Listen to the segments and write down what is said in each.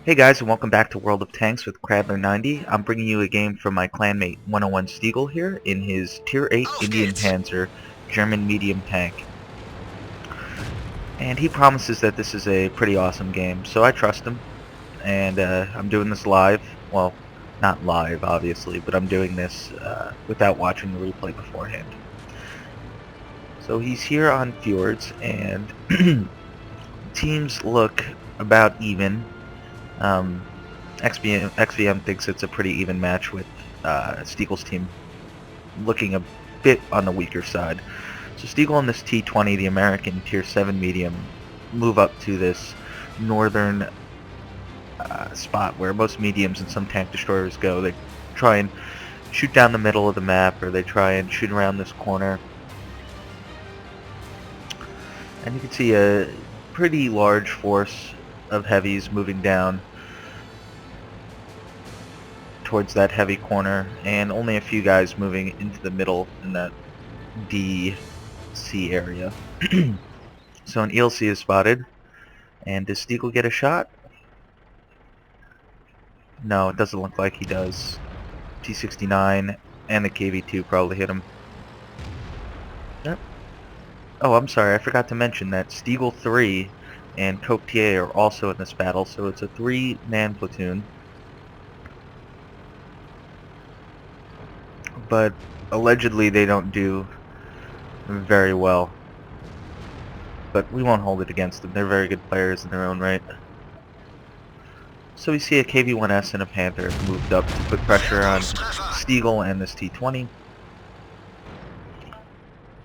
Hey guys, and welcome back to World of Tanks with Cradler90. I'm bringing you a game from my clanmate 101 Steagle here in his Tier 8 Auf Indian geht's! Panzer German medium tank. And he promises that this is a pretty awesome game, so I trust him. And I'm doing this live. Well, not live, obviously, but I'm doing this without watching the replay beforehand. So he's here on Fjords, and teams look about even. XVM thinks it's a pretty even match with Steagle's team looking a bit on the weaker side. So Steagle and this T-20, the American Tier 7 medium, move up to this northern spot where most mediums and some tank destroyers go. They try and shoot down the middle of the map, or they try and shoot around this corner. And you can see a pretty large force of heavies moving down towards that heavy corner, and only a few guys moving into the middle in that DC area. So an ELC is spotted, and does Steagle get a shot? No, it doesn't look like he does. T69 and the KV2 probably hit him. Yep. Oh, I'm sorry, I forgot to mention that Steagle 3 and Coke TA are also in this battle, so it's a 3-man platoon. But allegedly they don't do very well. But we won't hold it against them. They're very good players in their own right. So we see a KV-1S and a Panther moved up to put pressure on Steagle and this T-20. You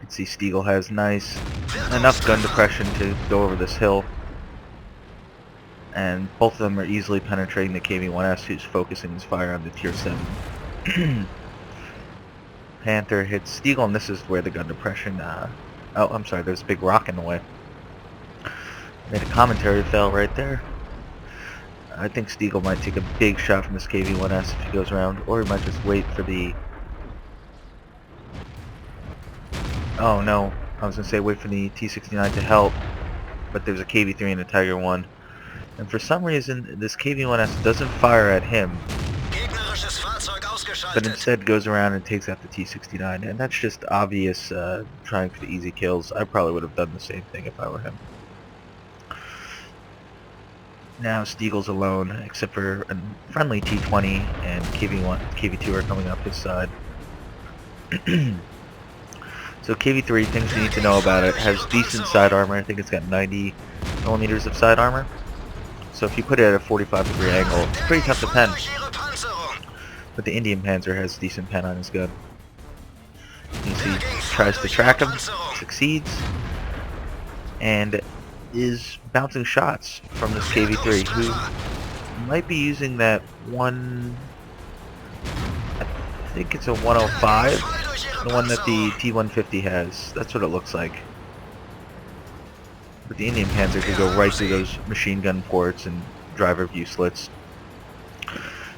can see Steagle has enough gun depression to go over this hill. And both of them are easily penetrating the KV-1S, who's focusing his fire on the Tier 7. Panther hits Steagle, and this is where the gun depression, oh, I'm sorry, there's a big rock in the way. Made a commentary fail right there. I think Steagle might take a big shot from this KV-1S if he goes around, or he might just wait for the... Oh no, I was going to say wait for the T-69 to help, but there's a KV-3 and a Tiger 1. And for some reason, this KV-1S doesn't fire at him, but instead goes around and takes out the T-69, and that's just obvious trying for the easy kills. I probably would have done the same thing if I were him. Now Steagle's alone, except for a friendly T-20 and KV-2 are coming up his side. So KV-3, things you need to know about it, has decent side armor. I think it's got 90 millimeters of side armor. So if you put it at a 45-degree angle, it's pretty tough to pen. But the Indien Panzer has decent pen on his gun. You see, tries to track him, succeeds, and is bouncing shots from this KV-3, who might be using that one, I think it's a 105, the one that the T-150 has. That's what it looks like. But the Indien Panzer could go right through those machine gun ports and driver view slits.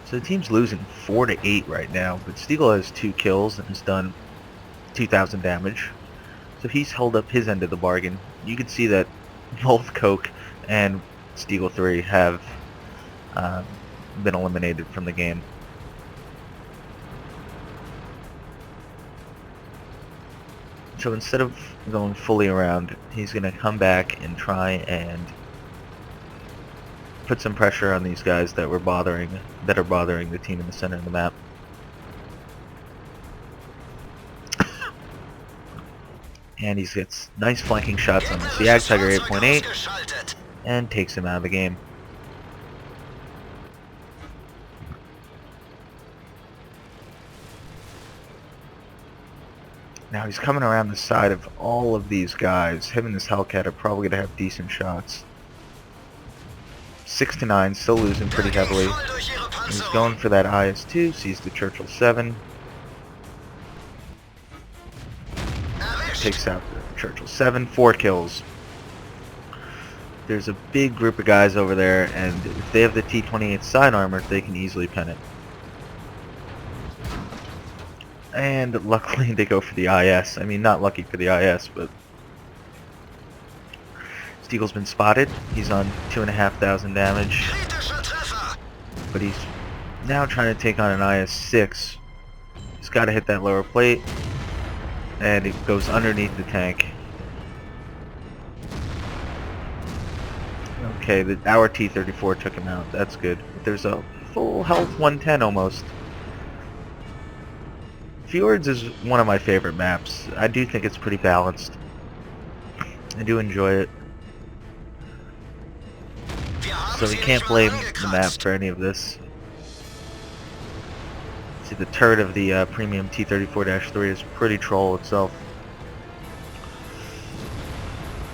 So the team's losing 4-8 right now, but Steagle has 2 kills and has done 2,000 damage. So he's held up his end of the bargain. You can see that both Coke and Steagle 3 have been eliminated from the game. So instead of going fully around, he's going to come back and try and put some pressure on these guys that are bothering the team in the center of the map. And he gets nice flanking shots on the Siag Tiger 8.8 and takes him out of the game. Now he's coming around the side of all of these guys. Him and this Hellcat are probably going to have decent shots. 6-9, still losing pretty heavily. He's going for that IS-2, sees the Churchill 7. Takes out the Churchill 7, 4 kills. There's a big group of guys over there, and if they have the T-28 side armor, they can easily pen it. And luckily they go for the IS. I mean, not lucky for the IS, but Steagle's been spotted. He's on 2,500 damage. But he's now trying to take on an IS-6. He's got to hit that lower plate, and it goes underneath the tank. Okay, our T-34 took him out. That's good. But there's a full health 110 almost. Fjords is one of my favorite maps. I do think it's pretty balanced. I do enjoy it. So we can't blame the map for any of this. See, the turret of the premium T-34-3 is pretty troll itself.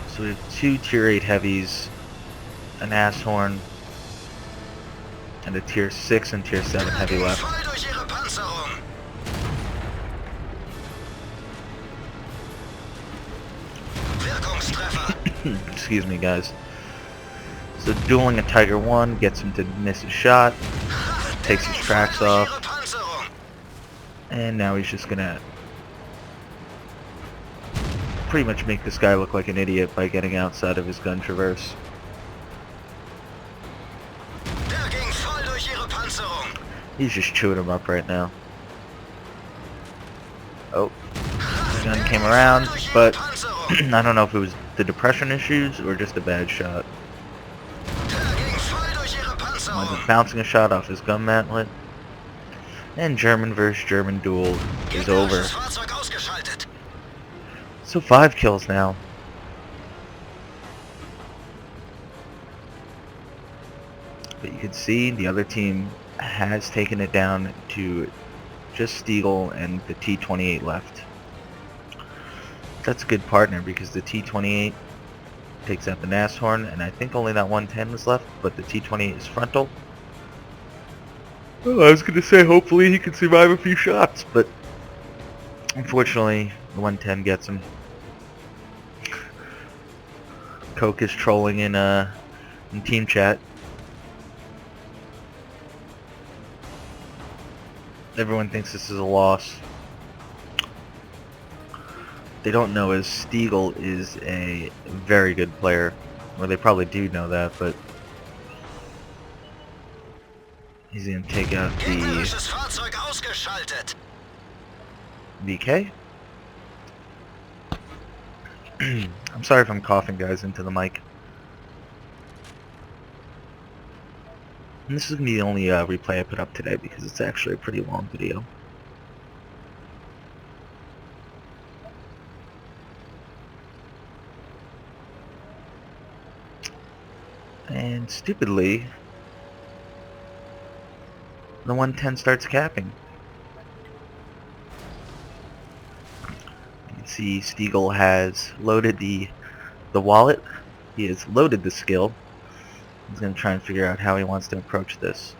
So we have 2 Tier 8 heavies, an ass horn, and a Tier 6 and Tier 7 heavy left. Excuse me, guys. So dueling a Tiger 1 gets him to miss a shot, takes his tracks off, and now he's just gonna pretty much make this guy look like an idiot by getting outside of his gun traverse. He's just chewing him up right now. Oh, the gun came around, but I don't know if it was the depression issues or just a bad shot. Bouncing a shot off his gun mantlet. And German versus German duel is over. So 5 kills now. But you can see the other team has taken it down to just Steagle and the T-28 left. That's a good partner because the T-28 takes out the Nashorn, and I think only that 110 was left, but the T-28 is frontal. Well, I was going to say hopefully he can survive a few shots, but unfortunately the 110 gets him. Coke is trolling in team chat. Everyone thinks this is a loss. They don't know is Steagle is a very good player. Or they probably do know that, but he's going to take out the VK. I'm sorry if I'm coughing, guys, into the mic. And this is going to be the only replay I put up today because it's actually a pretty long video. And stupidly, the 110 starts capping. You can see Steagle has loaded the wallet. He has loaded the skill. He's going to try and figure out how he wants to approach this.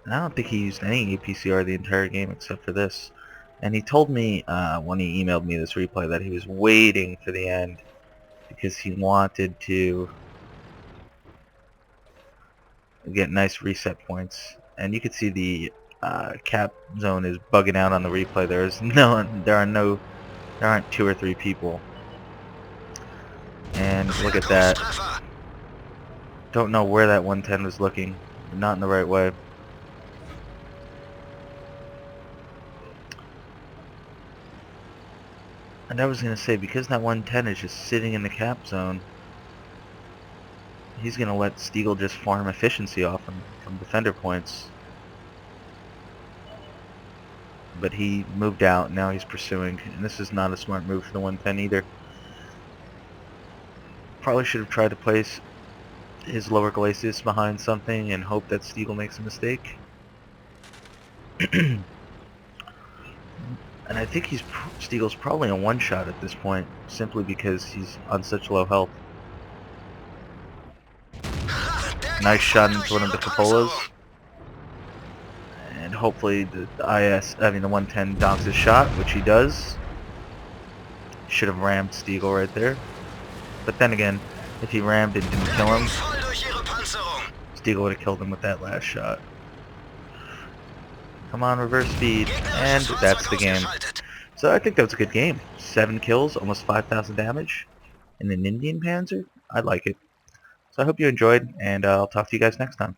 And I don't think he used any APCR the entire game except for this. And he told me when he emailed me this replay that he was waiting for the end because he wanted to get nice reset points. And you can see the cap zone is bugging out on the replay. There aren't 2 or 3 people. And look at that. Don't know where that 110 was looking. Not in the right way. And I was going to say, because that 110 is just sitting in the cap zone, he's going to let Steagle just farm efficiency off him from defender points. But he moved out, now he's pursuing, and this is not a smart move for the 110 either. Probably should have tried to place his lower glacis behind something and hope that Steagle makes a mistake. And I think Steagle's probably a one-shot at this point, simply because he's on such low health. Nice shot into one of the cupolas. And hopefully the 110 donks his shot, which he does. Should have rammed Steagle right there. But then again, if he rammed and didn't kill him, Steagle would have killed him with that last shot. Come on, reverse speed, and that's the game. So I think that was a good game. 7 kills, almost 5,000 damage. in an Indian Panzer, I like it. So I hope you enjoyed, and I'll talk to you guys next time.